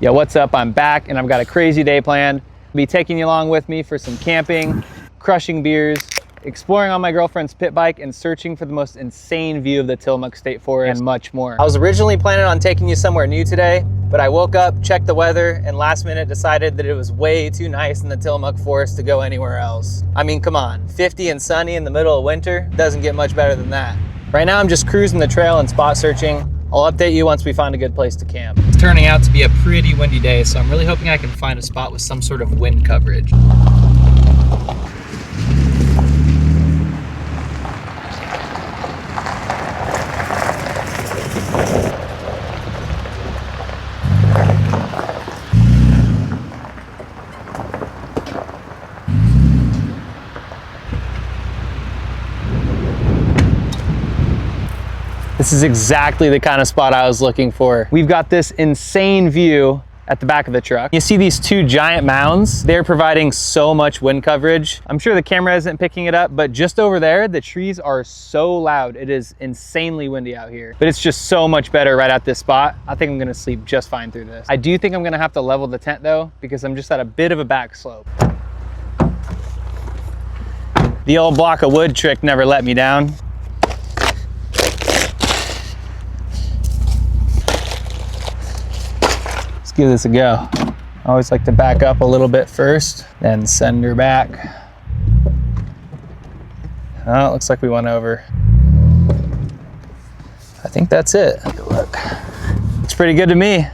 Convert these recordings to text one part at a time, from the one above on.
Yo, what's up? I'm back and I've got a crazy day planned. I'll be taking you along with me for some camping, crushing beers, exploring on my girlfriend's pit bike, and searching for the most insane view of the Tillamook State Forest and much more. I was originally planning on taking you somewhere new today, but I woke up, checked the weather, and last minute decided that it was way too nice in the Tillamook Forest to go anywhere else. I mean, come on, 50 and sunny in the middle of winter doesn't get much better than that. Right now I'm just cruising the trail and spot searching. I'll update you once we find a good place to camp. It's turning out to be a pretty windy day, so I'm really hoping I can find a spot with some sort of wind coverage. This is exactly the kind of spot I was looking for. We've got this insane view at the back of the truck. You see these two giant mounds? They're providing so much wind coverage. I'm sure the camera isn't picking it up, but just over there, the trees are so loud. It is insanely windy out here, but it's just so much better right at this spot. I think I'm gonna sleep just fine through this. I do think I'm gonna have to level the tent though, because I'm just at a bit of a back slope. The old block of wood trick never let me down. Let's give this a go. I always like to back up a little bit first, then send her back. Oh, it looks like we went over. I think that's it. Look, it's pretty good to me.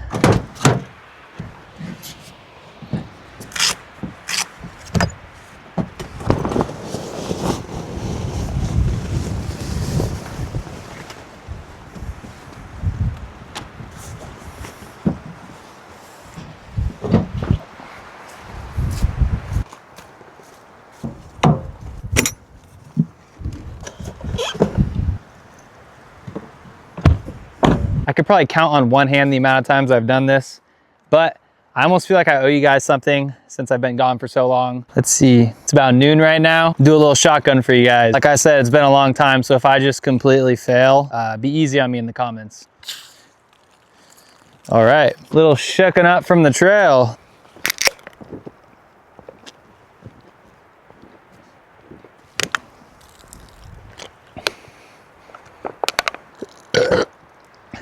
I could probably count on one hand the amount of times I've done this, but I almost feel like I owe you guys something since I've been gone for so long. Let's see, it's about noon right now. Do a little shotgun for you guys. Like I said, it's been a long time, so if I just completely fail, be easy on me in the comments. All right, little shooken up from the trail.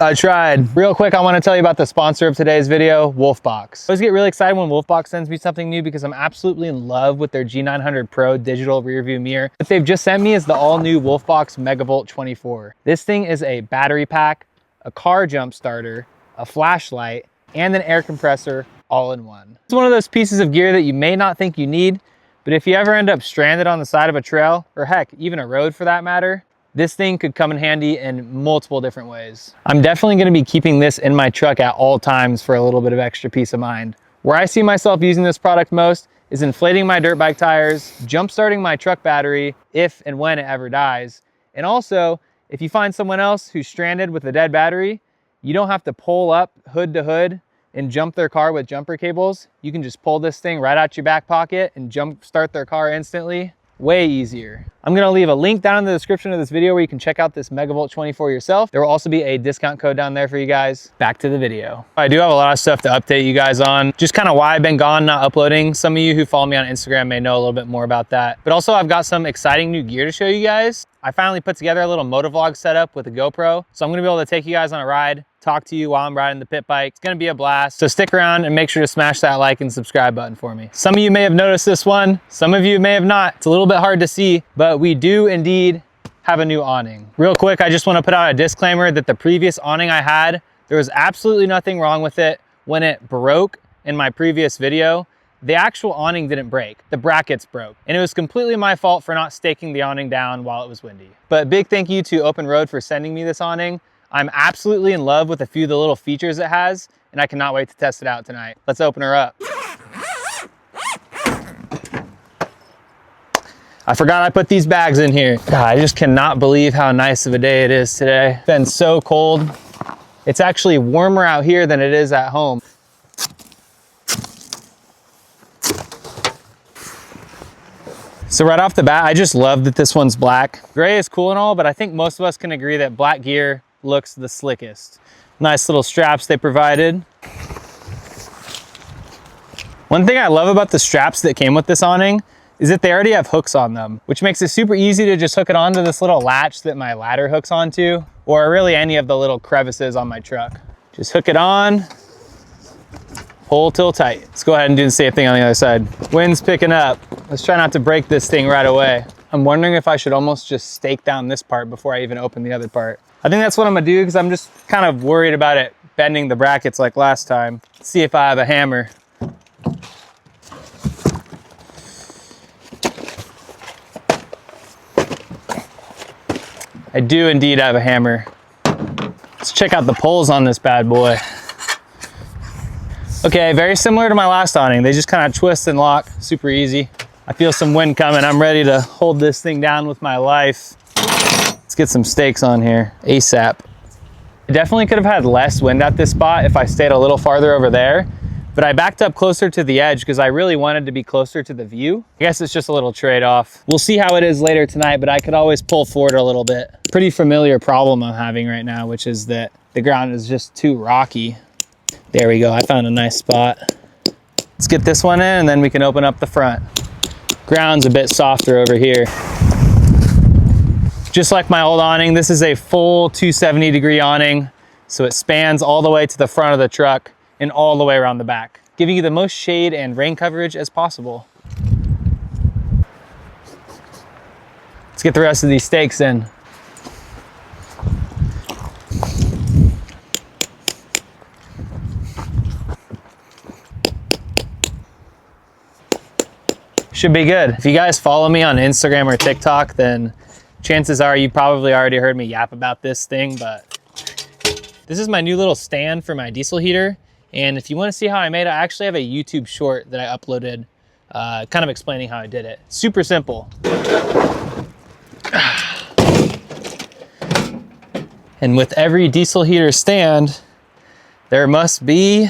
I tried. Real quick, I want to tell you about the sponsor of today's video, Wolfbox. I always get really excited when Wolfbox sends me something new because I'm absolutely in love with their G900 Pro digital rear view mirror. What they've just sent me is the all-new Wolfbox MegaVolt 24. This thing is a battery pack, a car jump starter, a flashlight, and an air compressor all in one. It's one of those pieces of gear that you may not think you need, but if you ever end up stranded on the side of a trail, or heck, even a road for that matter, this thing could come in handy in multiple different ways. I'm definitely gonna be keeping this in my truck at all times for a little bit of extra peace of mind. Where I see myself using this product most is inflating my dirt bike tires, jump starting my truck battery if and when it ever dies. And also, if you find someone else who's stranded with a dead battery, you don't have to pull up hood to hood and jump their car with jumper cables. You can just pull this thing right out your back pocket and jump start their car instantly. Way easier. I'm gonna leave a link down in the description of this video where you can check out this MegaVolt 24 yourself. There will also be a discount code down there for you guys. Back to the video. I do have a lot of stuff to update you guys on. Just kind of why I've been gone, not uploading. Some of you who follow me on Instagram may know a little bit more about that. But also I've got some exciting new gear to show you guys. I finally put together a little motovlog setup with a GoPro. So I'm gonna be able to take you guys on a ride, talk to you while I'm riding the pit bike. It's gonna be a blast. So stick around and make sure to smash that like and subscribe button for me. Some of you may have noticed this one, some of you may have not. It's a little bit hard to see, but we do indeed have a new awning. Real quick, I just wanna put out a disclaimer that the previous awning I had, there was absolutely nothing wrong with it. When it broke in my previous video, the actual awning didn't break, the brackets broke. And it was completely my fault for not staking the awning down while it was windy. But big thank you to Openroad for sending me this awning. I'm absolutely in love with a few of the little features it has, and I cannot wait to test it out tonight. Let's open her up. I forgot I put these bags in here. God, I just cannot believe how nice of a day it is today. It's been so cold. It's actually warmer out here than it is at home. So right off the bat, I just love that this one's black. Gray is cool and all, but I think most of us can agree that black gear looks the slickest. Nice little straps they provided. One thing I love about the straps that came with this awning is that they already have hooks on them, which makes it super easy to just hook it onto this little latch that my ladder hooks onto, or really any of the little crevices on my truck. Just hook it on, pull till tight. Let's go ahead and do the same thing on the other side. Wind's picking up. Let's try not to break this thing right away. I'm wondering if I should almost just stake down this part before I even open the other part. I think that's what I'm gonna do because I'm just kind of worried about it bending the brackets like last time. Let's see if I have a hammer. I do indeed have a hammer. Let's check out the poles on this bad boy. Okay, very similar to my last awning. They just kind of twist and lock, super easy. I feel some wind coming. I'm ready to hold this thing down with my life. Let's get some stakes on here, ASAP. I definitely could have had less wind at this spot if I stayed a little farther over there, but I backed up closer to the edge because I really wanted to be closer to the view. I guess it's just a little trade-off. We'll see how it is later tonight, but I could always pull forward a little bit. Pretty familiar problem I'm having right now, which is that the ground is just too rocky. There we go, I found a nice spot. Let's get this one in and then we can open up the front. Ground's a bit softer over here. Just like my old awning, this is a full 270-degree awning, so it spans all the way to the front of the truck and all the way around the back, giving you the most shade and rain coverage as possible. Let's get the rest of these stakes in. Should be good. If you guys follow me on Instagram or TikTok, then chances are you probably already heard me yap about this thing, but this is my new little stand for my diesel heater. And if you want to see how I made it, I actually have a YouTube short that I uploaded kind of explaining how I did it. Super simple. And with every diesel heater stand, there must be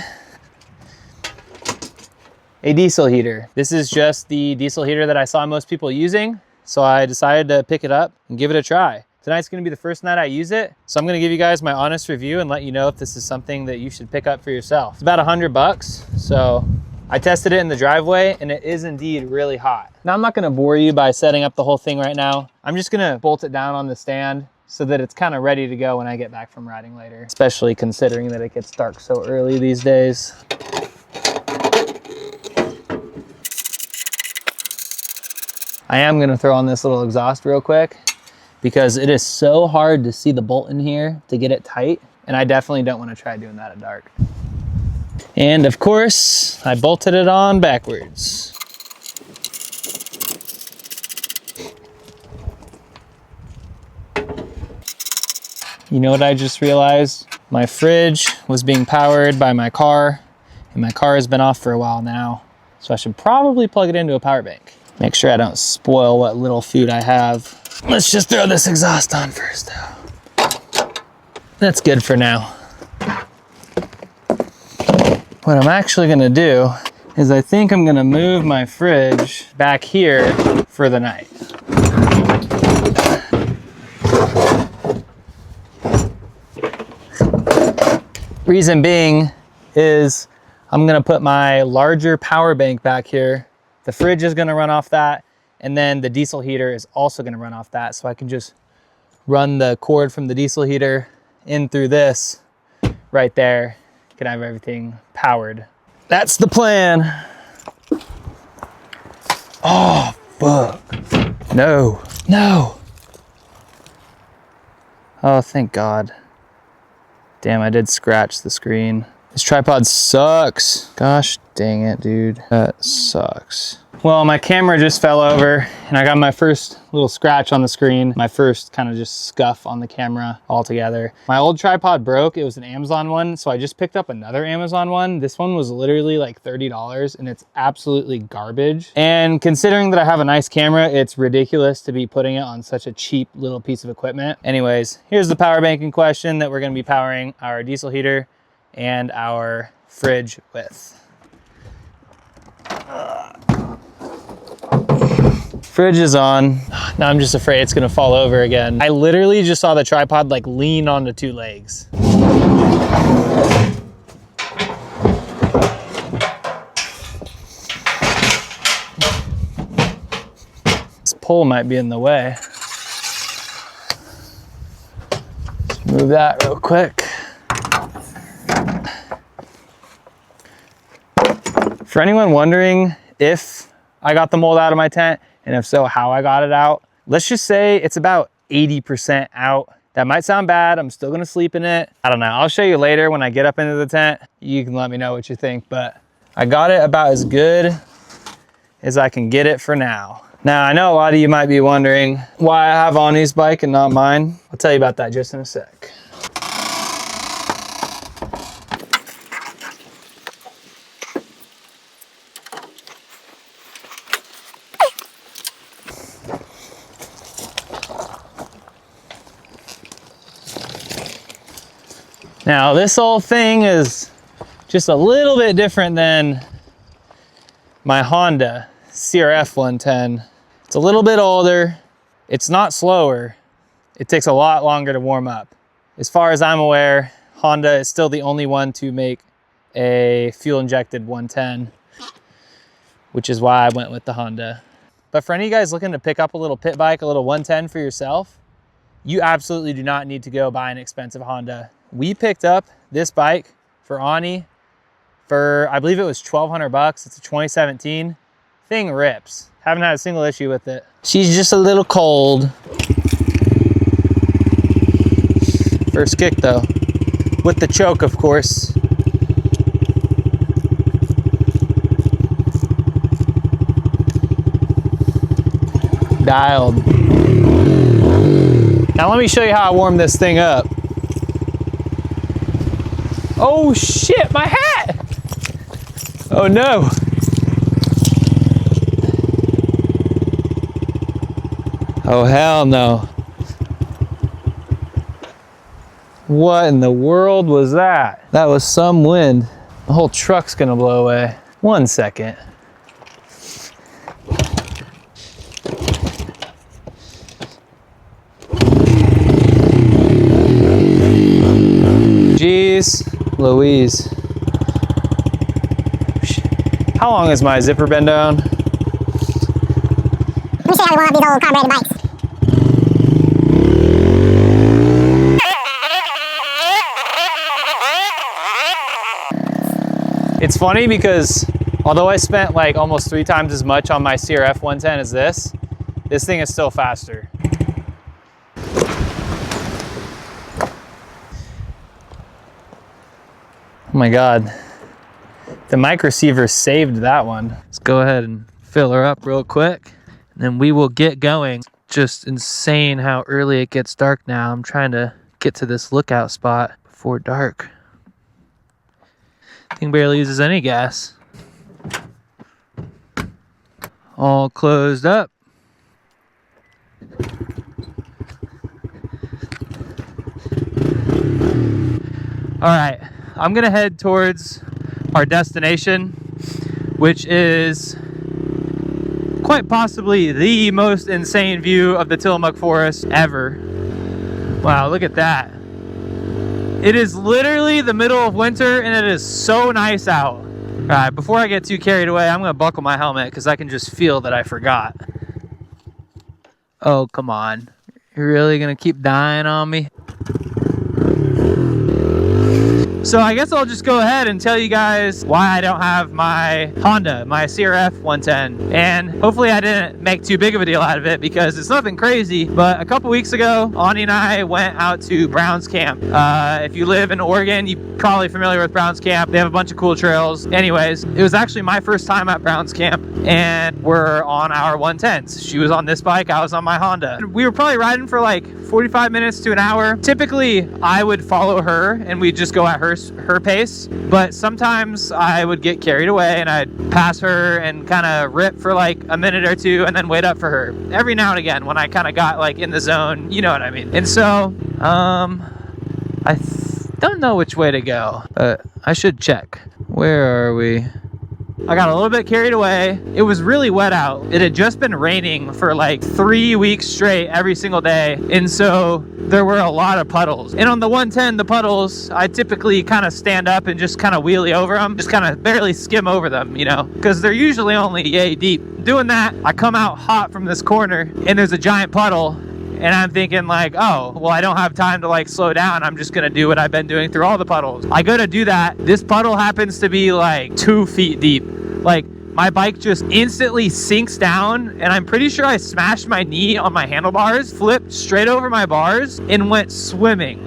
a diesel heater. This is just the diesel heater that I saw most people using, so I decided to pick it up and give it a try. Tonight's gonna be the first night I use it, so I'm gonna give you guys my honest review and let you know if this is something that you should pick up for yourself. It's about $100, so I tested it in the driveway and it is indeed really hot. Now I'm not gonna bore you by setting up the whole thing right now. I'm just gonna bolt it down on the stand so that it's kind of ready to go when I get back from riding later, especially considering that it gets dark so early these days. I am gonna throw on this little exhaust real quick because it is so hard to see the bolt in here to get it tight, and I definitely don't wanna try doing that at dark. And of course, I bolted it on backwards. You know what I just realized? My fridge was being powered by my car, and my car has been off for a while now, so I should probably plug it into a power bank. Make sure I don't spoil what little food I have. Let's just throw this exhaust on first though. That's good for now. What I'm actually gonna do is I think I'm gonna move my fridge back here for the night. Reason being is I'm gonna put my larger power bank back here. The fridge is gonna run off that, and then the diesel heater is also gonna run off that, so I can just run the cord from the diesel heater in through this right there. Can have everything powered. That's the plan. Oh, fuck. No, no. Oh, thank God. Damn, I did scratch the screen. This tripod sucks. Gosh dang it, dude. That sucks. Well, my camera just fell over and I got my first little scratch on the screen. My first kind of just scuff on the camera altogether. My old tripod broke. It was an Amazon one, so I just picked up another Amazon one. This one was literally like $30 and it's absolutely garbage. And considering that I have a nice camera, it's ridiculous to be putting it on such a cheap little piece of equipment. Anyways, here's the power bank in question that we're gonna be powering our diesel heater and our fridge with. Fridge is on. Now I'm just afraid it's gonna fall over again. I literally just saw the tripod like lean onto two legs. pole might be in the way. Move that real quick. For anyone wondering if I got the mold out of my tent, and if so, how I got it out, let's just say it's about 80% out. That might sound bad. I'm still gonna sleep in it. I don't know. I'll show you later when I get up into the tent. You can let me know what you think, but I got it about as good as I can get it for now. Now, I know a lot of you might be wondering why I have Awning's bike and not mine. I'll tell you about that just in a sec. Now, this whole thing is just a little bit different than my Honda CRF 110. It's a little bit older. It's not slower. It takes a lot longer to warm up. As far as I'm aware, Honda is still the only one to make a fuel-injected 110, which is why I went with the Honda. But for any of you guys looking to pick up a little pit bike, a little 110 for yourself, you absolutely do not need to go buy an expensive Honda. We picked up this bike for Awning for, I believe it was 1,200 bucks. It's a 2017. Thing rips. Haven't had a single issue with it. She's just a little cold. First kick though. With the choke, of course. Dialed. Now let me show you how I warm this thing up. Oh shit, my hat! Oh no. Oh hell no. What in the world was that? That was some wind. The whole truck's gonna blow away. 1 second. Jeez Louise. How long has my zipper been down? Let me show you how we warm up these old carbureted bikes. It's funny because although I spent like almost 3 times as much on my CRF 110 as this thing is still faster. Oh my God, the mic receiver saved that one. Let's go ahead and fill her up real quick, and then we will get going. Just insane how early it gets dark now. I'm trying to get to this lookout spot before dark. Thing barely uses any gas. All closed up. All right, I'm gonna head towards our destination, which is quite possibly the most insane view of the Tillamook Forest ever. Wow, look at that. It is literally the middle of winter and it is so nice out. All right, before I get too carried away, I'm gonna buckle my helmet because I can just feel that I forgot. Oh, come on. You're really gonna keep dying on me? So I guess I'll just go ahead and tell you guys why I don't have my Honda, my CRF 110. And hopefully I didn't make too big of a deal out of it because it's nothing crazy. But a couple weeks ago, Awning and I went out to Brown's Camp. If you live in Oregon, you're probably familiar with Brown's Camp. They have a bunch of cool trails. Anyways, it was actually my first time at Brown's Camp and we're on our 110s. She was on this bike, I was on my Honda. We were probably riding for like 45 minutes to an hour. Typically, I would follow her and we'd just go at her pace, but sometimes I would get carried away and I'd pass her and kind of rip for like a minute or two and then wait up for her. Every now and again when I kind of got like in the zone, you know what I mean. And so, I don't know which way to go, but I should check. Where are we? I got a little bit carried away. It was really wet out. It had just been raining for like 3 weeks straight every single day. And so there were a lot of puddles. And on the 110, the puddles, I typically kind of stand up and just kind of wheelie over them, just kind of barely skim over them, you know, because they're usually only yay deep. Doing that, I come out hot from this corner and there's a giant puddle. And I'm thinking like, oh, well, I don't have time to like slow down. I'm just gonna do what I've been doing through all the puddles. I go to do that. This puddle happens to be like 2 feet deep. Like my bike just instantly sinks down, and I'm pretty sure I smashed my knee on my handlebars, flipped straight over my bars, and went swimming.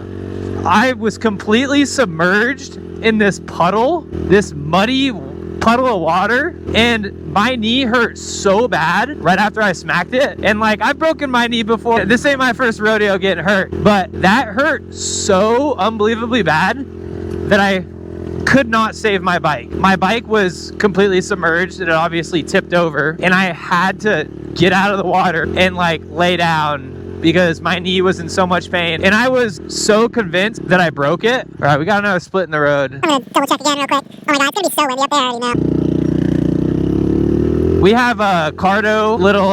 I was completely submerged in this puddle, this muddy puddle of water, and my knee hurt so bad right after I smacked it. And like, I've broken my knee before. This ain't my first rodeo getting hurt, but that hurt so unbelievably bad that I could not save my bike. My bike was completely submerged. It obviously tipped over, and I had to get out of the water and like lay down because my knee was in so much pain. And I was so convinced that I broke it. All right, we got another split in the road. I'm gonna double check again real quick. Oh my God, it's gonna be so windy up there, I already know. We have a Cardo little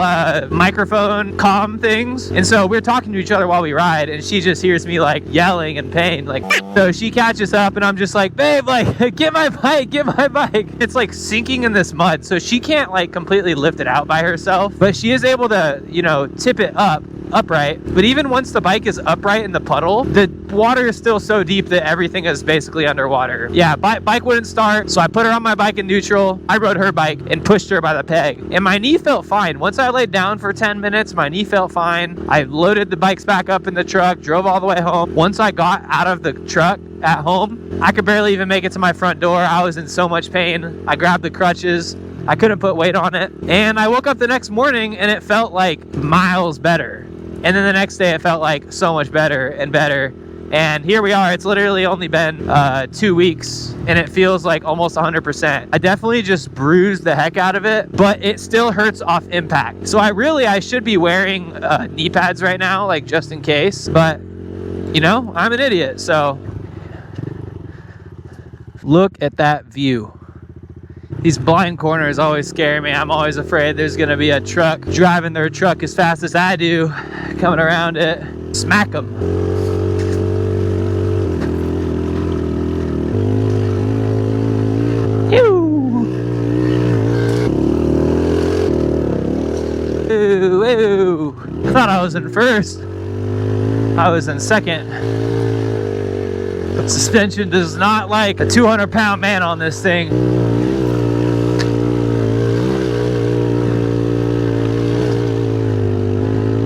microphone comm things, and so we're talking to each other while we ride, and she just hears me like yelling in pain, like, so she catches up, and I'm just like, babe, like, get my bike, get my bike. It's like sinking in this mud, so she can't like completely lift it out by herself, but she is able to, you know, tip it upright. But even once the bike is upright in the puddle, the water is still so deep that everything is basically underwater. Yeah, bike wouldn't start, so I put her on my bike in neutral. I rode her bike and pushed her by the peg, and my knee felt fine. Once I laid down for 10 minutes, my knee felt fine. I loaded the bikes back up in the truck, drove all the way home. Once I got out of the truck at home, I could barely even make it to my front door. I was in so much pain. I grabbed the crutches. I couldn't put weight on it. And I woke up the next morning and it felt like miles better. And then the next day it felt like so much better and better. And here we are. It's literally only been 2 weeks and it feels like almost 100%. I definitely just bruised the heck out of it, but it still hurts off impact. So I should be wearing knee pads right now, like just in case, but you know, I'm an idiot. So look at that view. These blind corners always scare me. I'm always afraid there's gonna be a truck driving their truck as fast as I do, coming around it. Smack them. Ooh, I thought I was in first. I was in second. But suspension does not like a 200-pound man on this thing.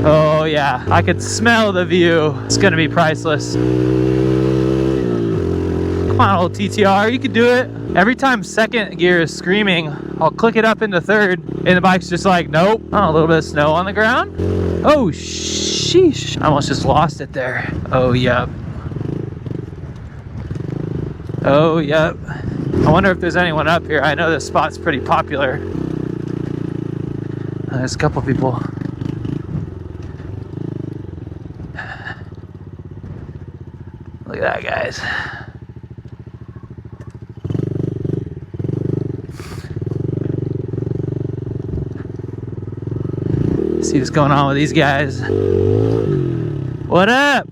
Oh yeah, I could smell the view. It's gonna be priceless. Come on, old TTR, you can do it. Every time second gear is screaming, I'll click it up into third, and the bike's just like, nope. Oh, a little bit of snow on the ground. Oh, sheesh. I almost just lost it there. Oh, yep. Oh, yep. I wonder if there's anyone up here. I know this spot's pretty popular. There's a couple people. Look at that, guys. See what's going on with these guys. What up?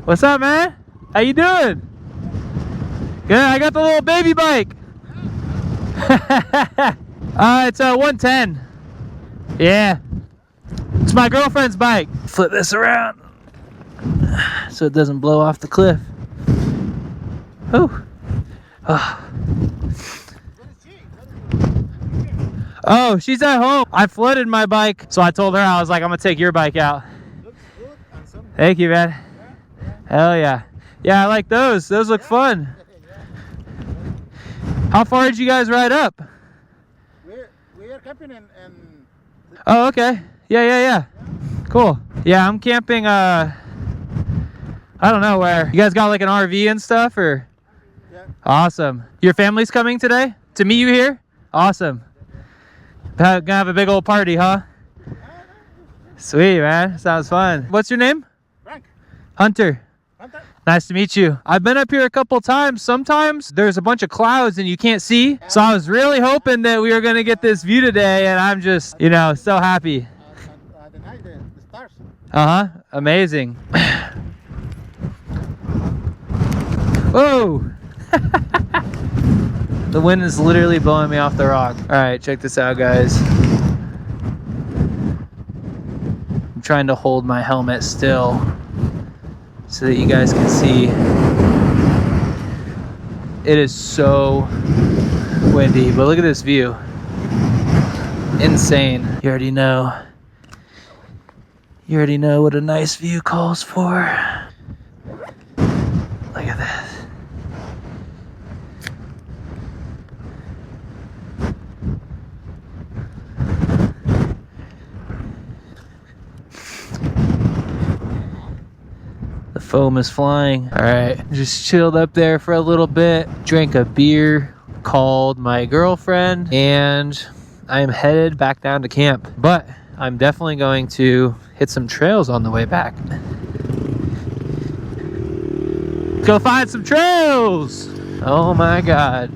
What's up, man? How you doing? Good. I got the little baby bike. It's a 110. Yeah. It's my girlfriend's bike. Flip this around so it doesn't blow off the cliff. Oh. Oh, she's at home. I flooded my bike, so I told her, I was like, I'm gonna take your bike out. Thank you, man. Hell yeah. Yeah, I like those. Those look fun. How far did you guys ride up? We are camping in Oh, okay. Yeah. Cool. Yeah, I'm camping, I don't know where. You guys got like an RV and stuff, or? Yeah. Awesome. Your family's coming today to meet you here? Awesome. Gonna have a big old party, huh? Sweet, man. Sounds fun. What's your name? Frank. Hunter. Hunter. Nice to meet you. I've been up here a couple times. Sometimes there's a bunch of clouds and you can't see. So I was really hoping that we were going to get this view today, and I'm just, you know, so happy. The night, the stars. Uh-huh. Amazing. Whoa! The wind is literally blowing me off the rock. All right, check this out, guys. I'm trying to hold my helmet still so that you guys can see. It is so windy, but look at this view. Insane. You already know. You already know what a nice view calls for. Look at this. The foam is flying. All right, just chilled up there for a little bit, drank a beer, called my girlfriend, and I am headed back down to camp. But I'm definitely going to hit some trails on the way back. Go find some trails! Oh my God.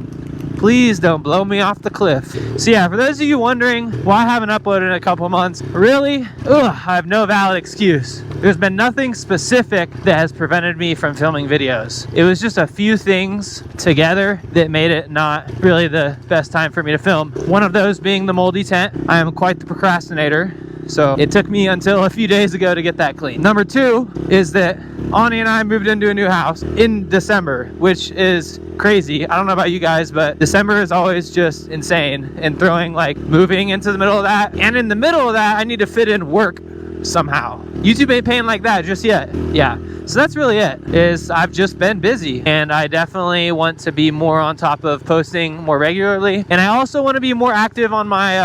Please don't blow me off the cliff. So yeah, for those of you wondering why I haven't uploaded in a couple months, really, I have no valid excuse. There's been nothing specific that has prevented me from filming videos. It was just a few things together that made it not really the best time for me to film. One of those being the moldy tent. I am quite the procrastinator, so it took me until a few days ago to get that clean. Number two is that Ani and I moved into a new house in December, which is crazy. I don't know about you guys, but December is always just insane, and throwing like moving into the middle of that, and in the middle of that I need to fit in work somehow. YouTube ain't paying like that just yet. Yeah, so that's really it. Is I've just been busy, and I definitely want to be more on top of posting more regularly, and I also want to be more active on my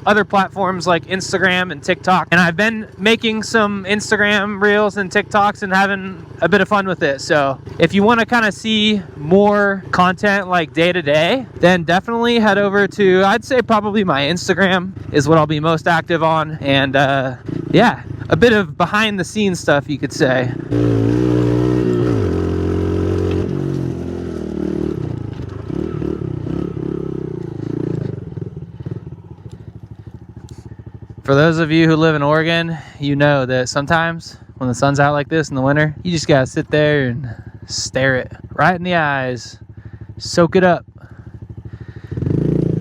other platforms like Instagram and TikTok. And I've been making some Instagram reels and TikToks and having a bit of fun with it. So if you want to kind of see more content like day to day, then definitely head over to, I'd say probably my Instagram is what I'll be most active on. And yeah, a bit of behind the scenes stuff, you could say. For those of you who live in Oregon, you know that sometimes when the sun's out like this in the winter, you just gotta sit there and stare it right in the eyes, soak it up,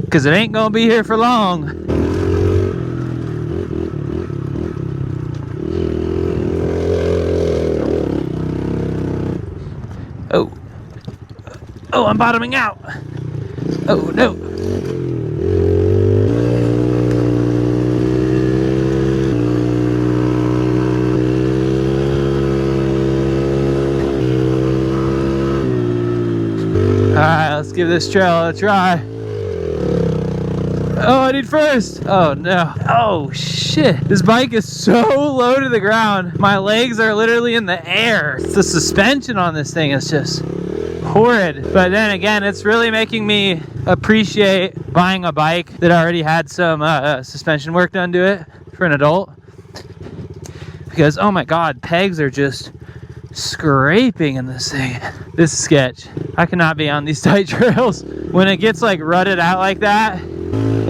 because it ain't gonna be here for long. Oh, I'm bottoming out. Oh no. Alright, let's give this trail a try. Oh, I need first. Oh no. Oh shit. This bike is so low to the ground. My legs are literally in the air. The suspension on this thing is just horrid. But then again, it's really making me appreciate buying a bike that already had some suspension work done to it for an adult. Because, oh my God, pegs are just scraping in this thing. This is sketch. I cannot be on these tight trails. When it gets like rutted out like that,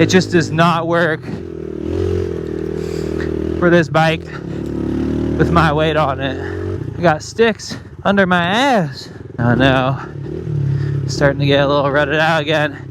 it just does not work for this bike with my weight on it. I got sticks under my ass. Oh no. Starting to get a little rutted out again.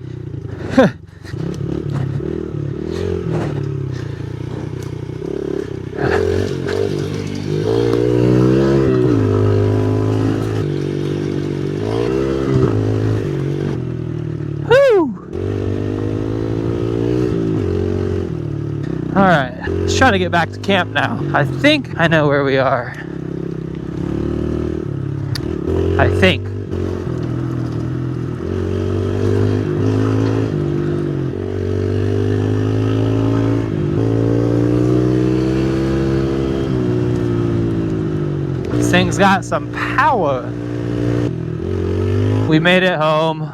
Alright, let's try to get back to camp now. I think I know where we are. I think. This thing's got some power. We made it home.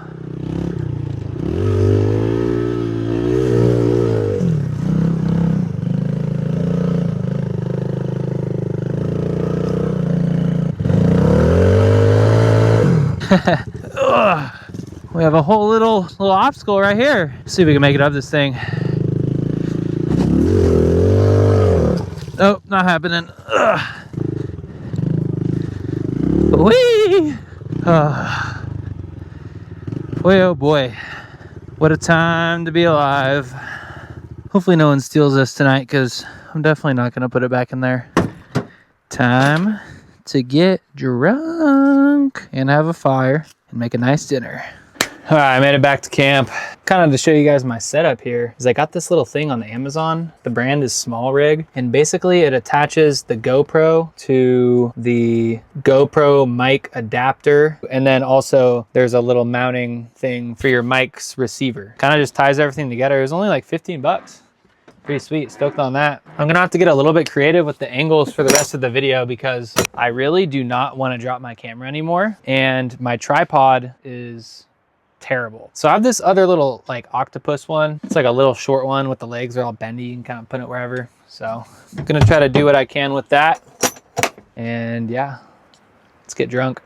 Ugh. We have a whole little obstacle right here. Let's see if we can make it up this thing. Nope, not happening. Ugh. Whee! Boy, oh boy. What a time to be alive. Hopefully no one steals this tonight, because I'm definitely not going to put it back in there. Time to get drunk and have a fire and make a nice dinner. All right, I made it back to camp. Kind of to show you guys my setup here is I got this little thing on Amazon. The brand is Small Rig, and basically it attaches the GoPro to the GoPro mic adapter. And then also there's a little mounting thing for your mic's receiver. Kind of just ties everything together. It was only like 15 bucks. Pretty sweet, stoked on that. I'm gonna have to get a little bit creative with the angles for the rest of the video, because I really do not want to drop my camera anymore. And my tripod is terrible. So I have this other little like octopus one. It's like a little short one with the legs are all bendy. You can kind of put it wherever. So I'm gonna try to do what I can with that. And yeah, let's get drunk.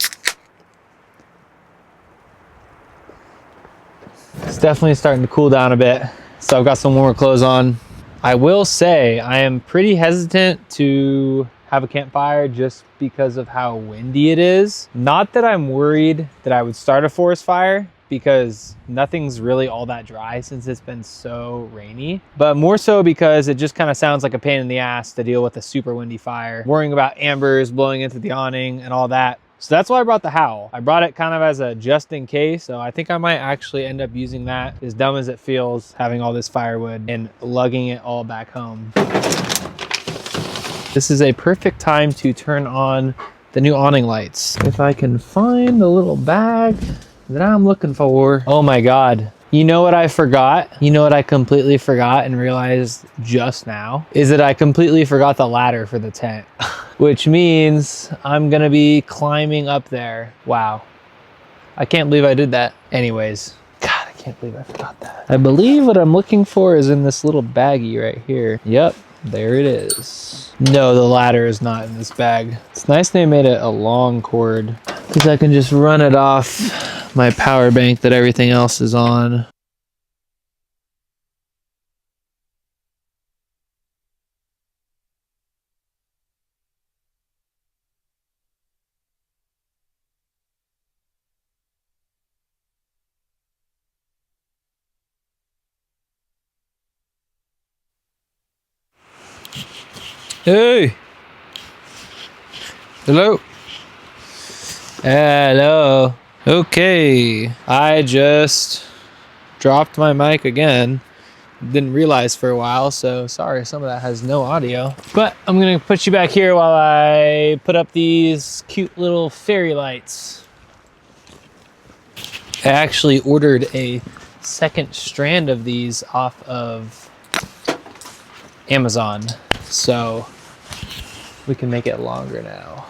It's definitely starting to cool down a bit. So I've got some warmer clothes on. I will say I am pretty hesitant to have a campfire just because of how windy it is. Not that I'm worried that I would start a forest fire, because nothing's really all that dry since it's been so rainy, but more so because it just kind of sounds like a pain in the ass to deal with a super windy fire, worrying about ambers blowing into the awning and all that. So that's why I brought the Howl. I brought it kind of as a just in case, so I think I might actually end up using that, as dumb as it feels having all this firewood and lugging it all back home. This is a perfect time to turn on the new awning lights. If I can find the little bag that I'm looking for. Oh my God. You know what I forgot? You know what I completely forgot and realized just now? Is that I completely forgot the ladder for the tent, which means I'm gonna be climbing up there. Wow. I can't believe I did that. Anyways, God, I can't believe I forgot that. I believe what I'm looking for is in this little baggie right here. Yep, there it is. No, the ladder is not in this bag. It's nice they made it a long cord, because I can just run it off my power bank that everything else is on. Hey! Hello? Hello. Okay, I just dropped my mic again. Didn't realize for a while, so sorry, some of that has no audio. But I'm gonna put you back here while I put up these cute little fairy lights. I actually ordered a second strand of these off of Amazon, so we can make it longer now.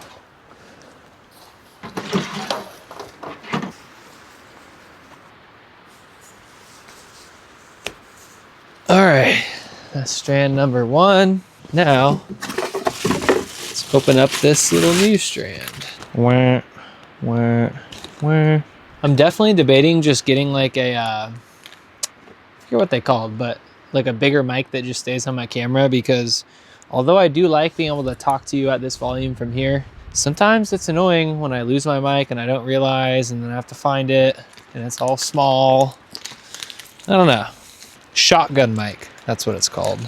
All right, that's strand number one. Now, let's open up this little new strand. Wah, wah, wah. I'm definitely debating just getting like a, I forget what they called, but like a bigger mic that just stays on my camera, because although I do like being able to talk to you at this volume from here, sometimes it's annoying when I lose my mic and I don't realize, and then I have to find it and it's all small. I don't know. Shotgun mic, that's what it's called.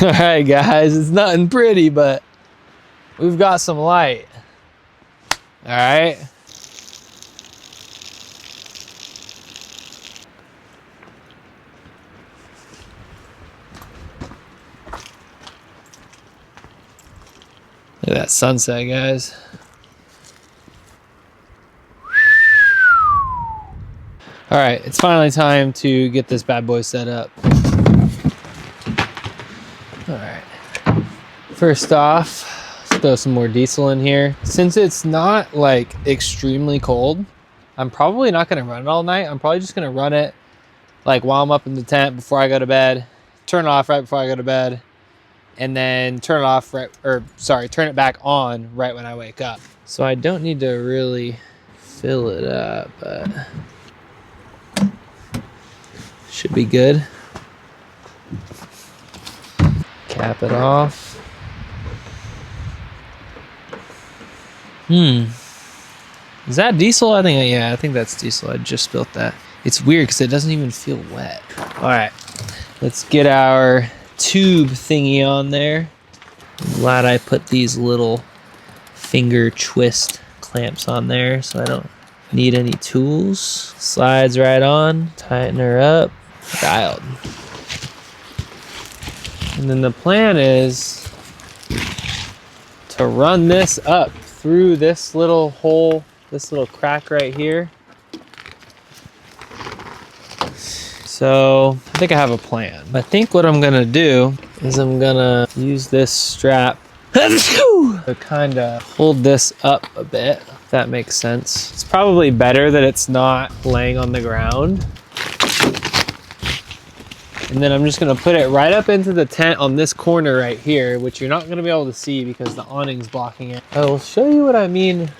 All right, guys, it's nothing pretty, but we've got some light. All right. Look at that sunset, guys. All right, it's finally time to get this bad boy set up. All right, first off, let's throw some more diesel in here. Since it's not like extremely cold, I'm probably not gonna run it all night. I'm probably just gonna run it like while I'm up in the tent before I go to bed, turn it off right before I go to bed, and then turn it off turn it back on right when I wake up. So I don't need to really fill it up, but should be good. Cap it off. Is that diesel? I think that's diesel. I just spilled that. It's weird because it doesn't even feel wet. All right, let's get our tube thingy on there. I'm glad I put these little finger twist clamps on there so I don't need any tools. Slides right on, tighten her up, dialed. And then the plan is to run this up through this little hole, this little crack right here. So I think I have a plan. I think what I'm gonna do is I'm gonna use this strap to kind of hold this up a bit, if that makes sense. It's probably better that it's not laying on the ground. And then I'm just gonna put it right up into the tent on this corner right here, which you're not gonna be able to see because the awning's blocking it. I will show you what I mean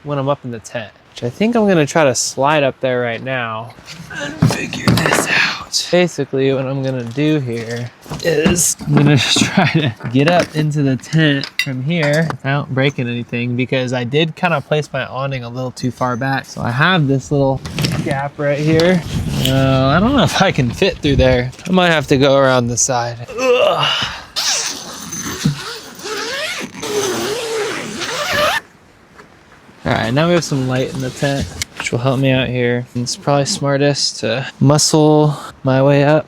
when I'm up in the tent, which I think I'm gonna try to slide up there right now and figure this out. Basically what I'm gonna do here is I'm gonna just try to get up into the tent from here without breaking anything, because I did kind of place my awning a little too far back. So I have this little gap right here. I don't know if I can fit through there. I might have to go around the side. Ugh. All right, now we have some light in the tent, which will help me out here. It's probably smartest to muscle my way up.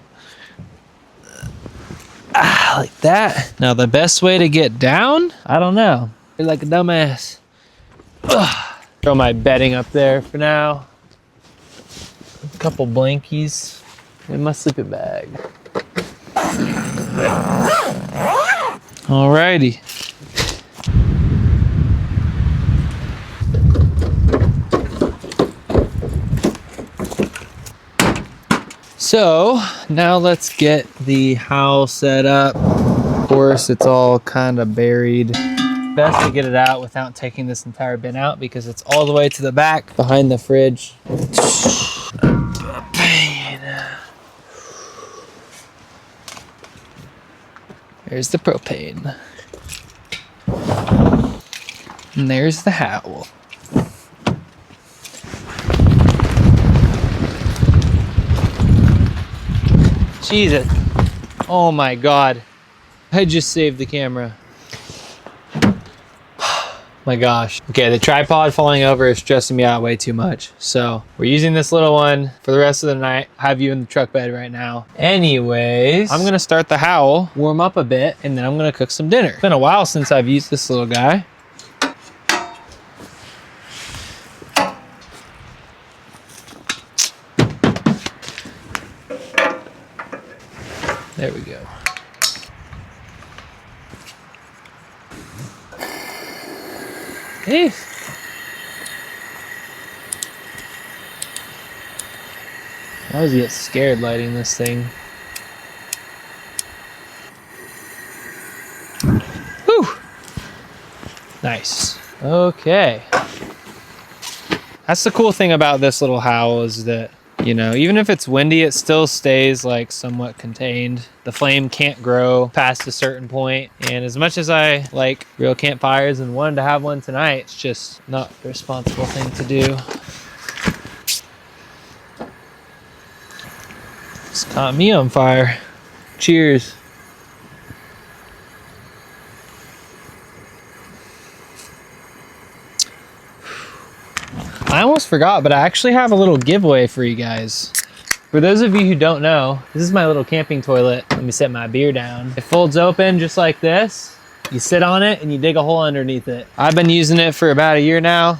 Like that. Now the best way to get down, I don't know. You're like a dumbass. Ugh. Throw my bedding up there for now. A couple blankies and my sleeping bag. Alrighty. So now let's get the house set up. Of course, it's all kind of buried. Best to get it out without taking this entire bin out because it's all the way to the back behind the fridge. There's the propane. And there's the howl. Jesus. Oh my God. I just saved the camera. My gosh. Okay, the tripod falling over is stressing me out way too much. So we're using this little one for the rest of the night. I have you in the truck bed right now. Anyways, I'm gonna start the howl, warm up a bit, and then I'm gonna cook some dinner. It's been a while since I've used this little guy. There we go. Hey. I always get scared lighting this thing. Whew. Nice. Okay. That's the cool thing about this little howl is that, you know, even if it's windy, it still stays like somewhat contained. The flame can't grow past a certain point. And as much as I like real campfires and wanted to have one tonight, it's just not the responsible thing to do. It's caught me on fire. Cheers. I almost forgot, but I actually have a little giveaway for you guys. For those of you who don't know, this is my little camping toilet. Let me set my beer down. It folds open just like this. You sit on it and you dig a hole underneath it. I've been using it for about a year now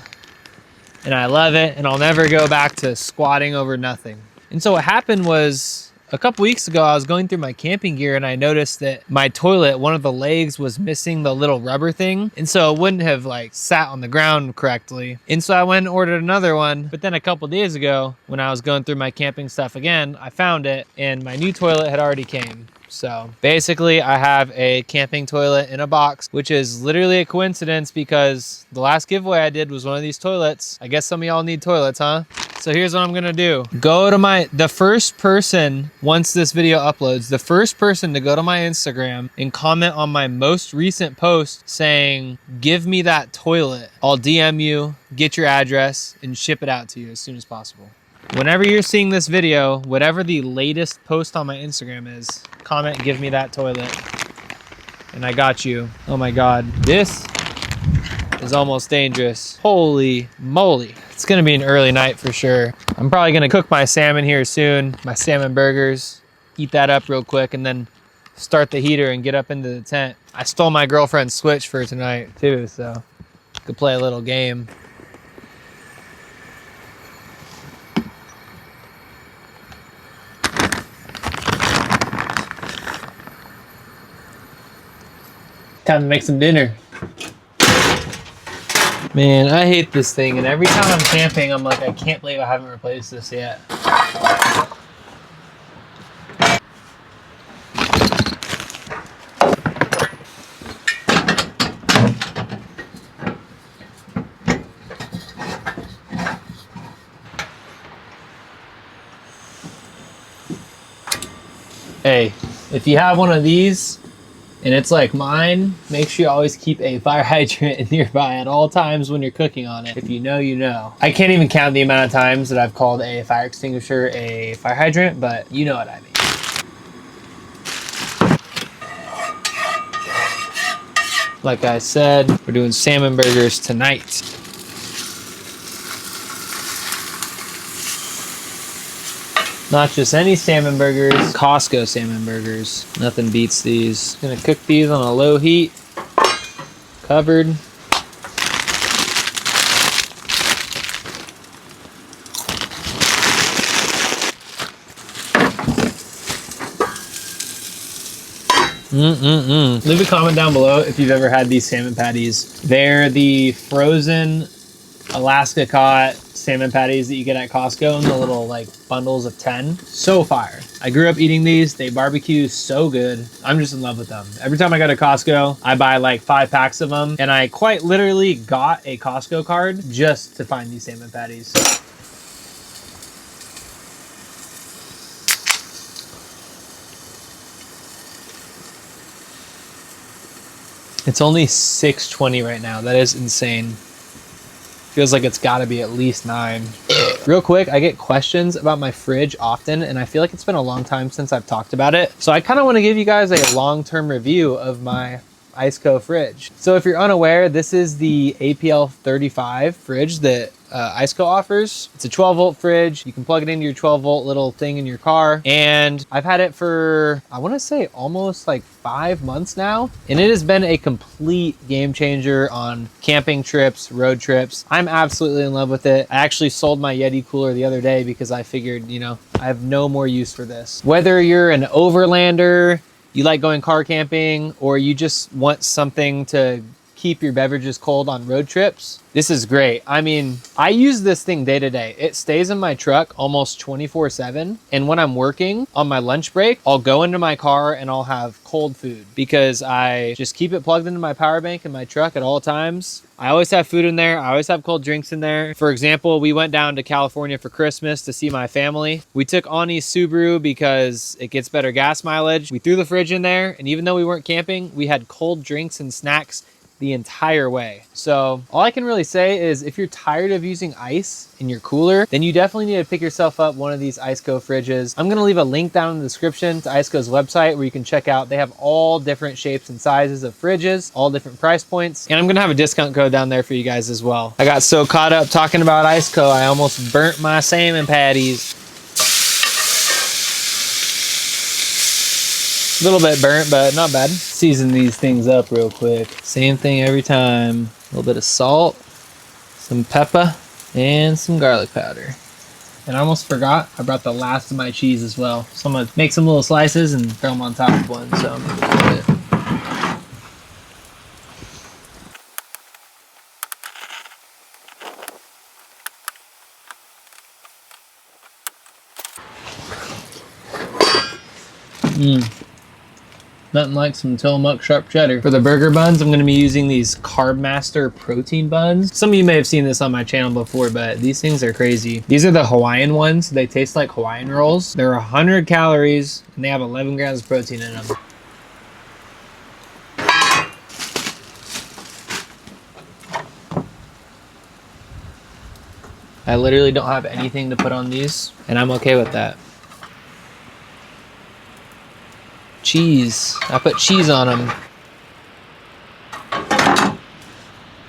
and I love it, and I'll never go back to squatting over nothing. And so what happened was A couple weeks ago, I was going through my camping gear and I noticed that my toilet, one of the legs was missing the little rubber thing. And so it wouldn't have like sat on the ground correctly. And so I went and ordered another one. But then a couple days ago, when I was going through my camping stuff again, I found it and my new toilet had already came. So basically I have a camping toilet in a box, which is literally a coincidence because the last giveaway I did was one of these toilets. I guess some of y'all need toilets, huh? So here's what I'm gonna do. Go to the first person, once this video uploads, the first person to go to my Instagram and comment on my most recent post saying, give me that toilet, I'll DM you, get your address, and ship it out to you as soon as possible. Whenever you're seeing this video, whatever the latest post on my Instagram is, comment, give me that toilet. And I got you. Oh my God, this is almost dangerous. Holy moly. It's gonna be an early night for sure. I'm probably gonna cook my salmon here soon, my salmon burgers, eat that up real quick, and then start the heater and get up into the tent. I stole my girlfriend's Switch for tonight too, so could play a little game. Time to make some dinner. Man, I hate this thing, and every time I'm camping, I'm like, I can't believe I haven't replaced this yet. Hey, if you have one of these, and it's like mine, make sure you always keep a fire hydrant nearby at all times when you're cooking on it. If you know, you know. I can't even count the amount of times that I've called a fire extinguisher a fire hydrant, but you know what I mean. Like I said, we're doing salmon burgers tonight. Not just any salmon burgers, Costco salmon burgers. Nothing beats these. Gonna cook these on a low heat, covered. Leave a comment down below if you've ever had these salmon patties. They're the frozen Alaska caught salmon patties that you get at Costco in the little like bundles of 10. So fire. I grew up eating these. They barbecue so good. I'm just in love with them. Every time I go to Costco, I buy like 5 packs of them, and I quite literally got a Costco card just to find these salmon patties. It's only 6:20 right now. That is insane. Feels like it's gotta be at least 9. Real quick, I get questions about my fridge often, and I feel like it's been a long time since I've talked about it. So I kind of want to give you guys a long-term review of my ICECO fridge. So if you're unaware, this is the APL 35 fridge that ICECO offers. It's a 12-volt fridge. You can plug it into your 12-volt little thing in your car. And I've had it for, I want to say almost like 5 months now. And it has been a complete game changer on camping trips, road trips. I'm absolutely in love with it. I actually sold my Yeti cooler the other day because I figured, you know, I have no more use for this. Whether you're an overlander, you like going car camping, or you just want something to keep your beverages cold on road trips, this is great. I mean, I use this thing day to day. It stays in my truck almost 24/7. And when I'm working on my lunch break, I'll go into my car and I'll have cold food because I just keep it plugged into my power bank in my truck at all times. I always have food in there. I always have cold drinks in there. For example, we went down to California for Christmas to see my family. We took Awning Subaru because it gets better gas mileage. We threw the fridge in there, and even though we weren't camping, we had cold drinks and snacks the entire way. So all I can really say is if you're tired of using ice in your cooler, then you definitely need to pick yourself up one of these ICECO fridges. I'm gonna leave a link down in the description to ICECO's website where you can check out. They have all different shapes and sizes of fridges, all different price points, and I'm gonna have a discount code down there for you guys as well. I got so caught up talking about ICECO, I almost burnt my salmon patties. A little bit burnt, but not bad. Season these things up real quick. Same thing every time. A little bit of salt, some pepper, and some garlic powder. And I almost forgot, I brought the last of my cheese as well. So I'm gonna make some little slices and throw them on top of one. So I'm gonna do it. Nothing like some Tillamook sharp cheddar. For the burger buns, I'm gonna be using these Carb Master protein buns. Some of you may have seen this on my channel before, but these things are crazy. These are the Hawaiian ones. They taste like Hawaiian rolls. They're 100 calories and they have 11 grams of protein in them. I literally don't have anything to put on these, and I'm okay with that. Cheese. I put cheese on them.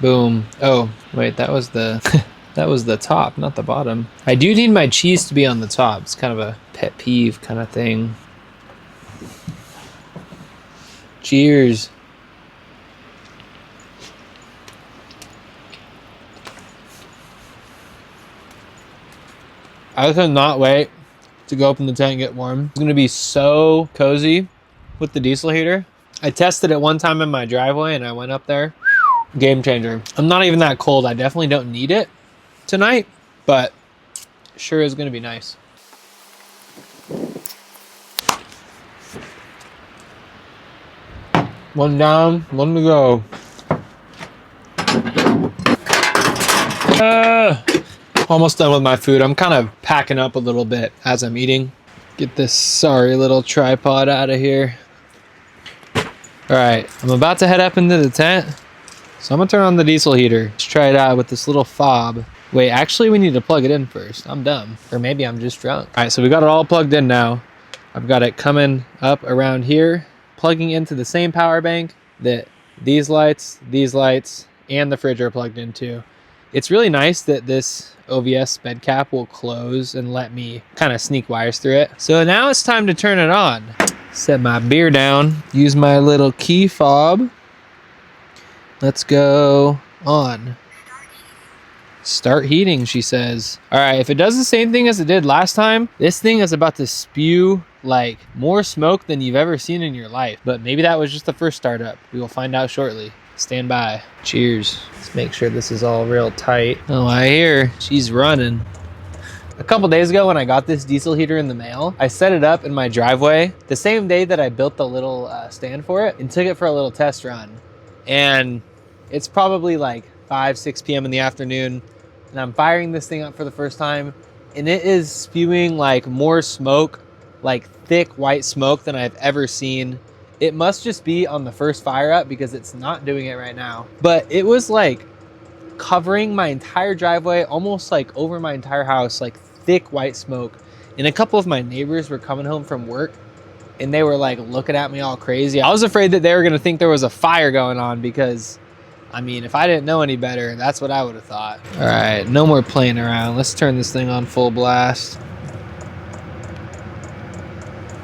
Boom. Oh, wait, that was the that was the top, not the bottom. I do need my cheese to be on the top. It's kind of a pet peeve kind of thing. Cheers. I cannot wait to go open the tent and get warm. It's gonna be so cozy with the diesel heater. I tested it one time in my driveway and I went up there. Game changer. I'm not even that cold. I definitely don't need it tonight, but sure is gonna be nice. One down, one to go. Almost done with my food. I'm kind of packing up a little bit as I'm eating. Get this sorry little tripod out of here. All right, I'm about to head up into the tent. So I'm gonna turn on the diesel heater. Let's try it out with this little fob. Wait, actually we need to plug it in first. I'm dumb, or maybe I'm just drunk. All right, so we got it all plugged in now. I've got it coming up around here, plugging into the same power bank that these lights, and the fridge are plugged into. It's really nice that this OVS bed cap will close and let me kind of sneak wires through it. So now it's time to turn it on. Set my beer down, use my little key fob. Let's go on. Start heating, she says. All right, if it does the same thing as it did last time, this thing is about to spew like more smoke than you've ever seen in your life. But maybe that was just the first startup. We will find out shortly. Stand by. Cheers. Let's make sure this is all real tight. Oh, I hear she's running. A couple days ago when I got this diesel heater in the mail, I set it up in my driveway the same day that I built the little stand for it and took it for a little test run. And it's probably like 6 p.m. in the afternoon and I'm firing this thing up for the first time and it is spewing like more smoke, like thick white smoke than I've ever seen. It must just be on the first fire up because it's not doing it right now. But it was like covering my entire driveway, almost like over my entire house, like thick white smoke. And a couple of my neighbors were coming home from work and they were like looking at me all crazy. I was afraid that they were gonna think there was a fire going on because, I mean, if I didn't know any better, that's what I would have thought. All right, no more playing around. Let's turn this thing on full blast.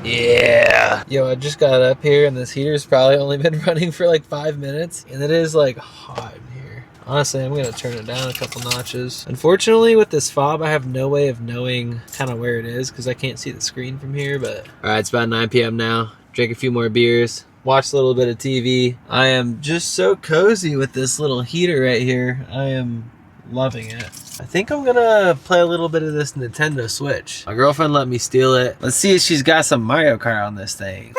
Yeah. Yo, I just got up here and this heater's probably only been running for like 5 minutes and it is like hot in here. Honestly, I'm gonna turn it down a couple notches. Unfortunately, with this fob, I have no way of knowing kind of where it is because I can't see the screen from here, but. All right, it's about 9 p.m. now. Drink a few more beers, watch a little bit of TV. I am just so cozy with this little heater right here. I am loving it. I think I'm gonna play a little bit of this Nintendo Switch. My girlfriend let me steal it. Let's see if she's got some Mario Kart on this thing.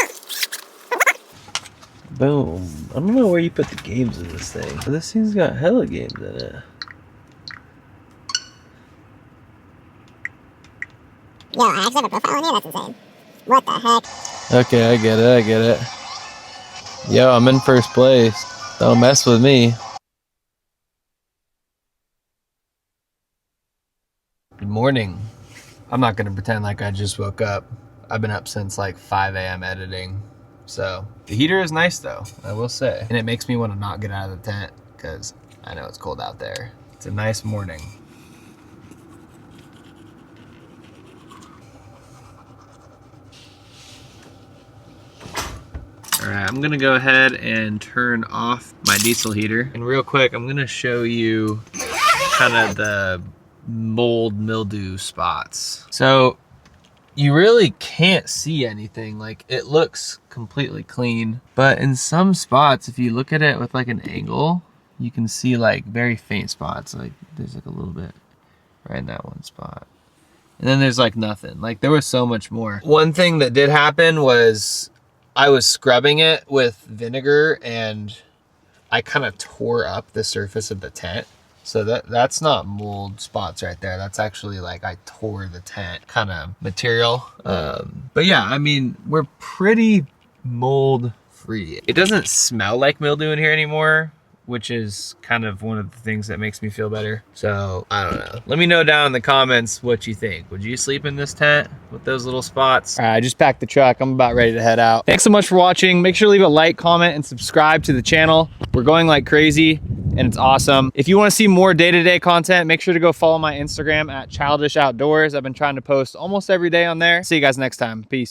Boom. I don't know where you put the games in this thing. But this thing's got hella games in it. Yo, I actually have a profile on here? That's insane. What the heck? Okay, I get it. Yo, I'm in first place. Don't mess with me. Good morning. I'm not gonna pretend like I just woke up. I've been up since like 5 a.m. editing. So the heater is nice though, I will say. And it makes me want to not get out of the tent because I know it's cold out there. It's a nice morning. All right, I'm gonna go ahead and turn off my diesel heater. And real quick, I'm gonna show you kind of the mold mildew spots. So you really can't see anything. Like, it looks completely clean, but in some spots, if you look at it with like an angle, you can see like very faint spots. Like there's like a little bit right in that one spot. And then there's like nothing. Like there was so much more. One thing that did happen was I was scrubbing it with vinegar and I kind of tore up the surface of the tent. So that's not mold spots right there. That's actually like I tore the tent kind of material. But yeah, I mean, we're pretty mold free. It doesn't smell like mildew in here anymore, which is kind of one of the things that makes me feel better. So I don't know. Let me know down in the comments what you think. Would you sleep in this tent with those little spots? All right, I just packed the truck. I'm about ready to head out. Thanks so much for watching. Make sure to leave a like, comment, and subscribe to the channel. We're going like crazy and it's awesome. If you want to see more day-to-day content, make sure to go follow my Instagram at Childish Outdoors. I've been trying to post almost every day on there. See you guys next time. Peace.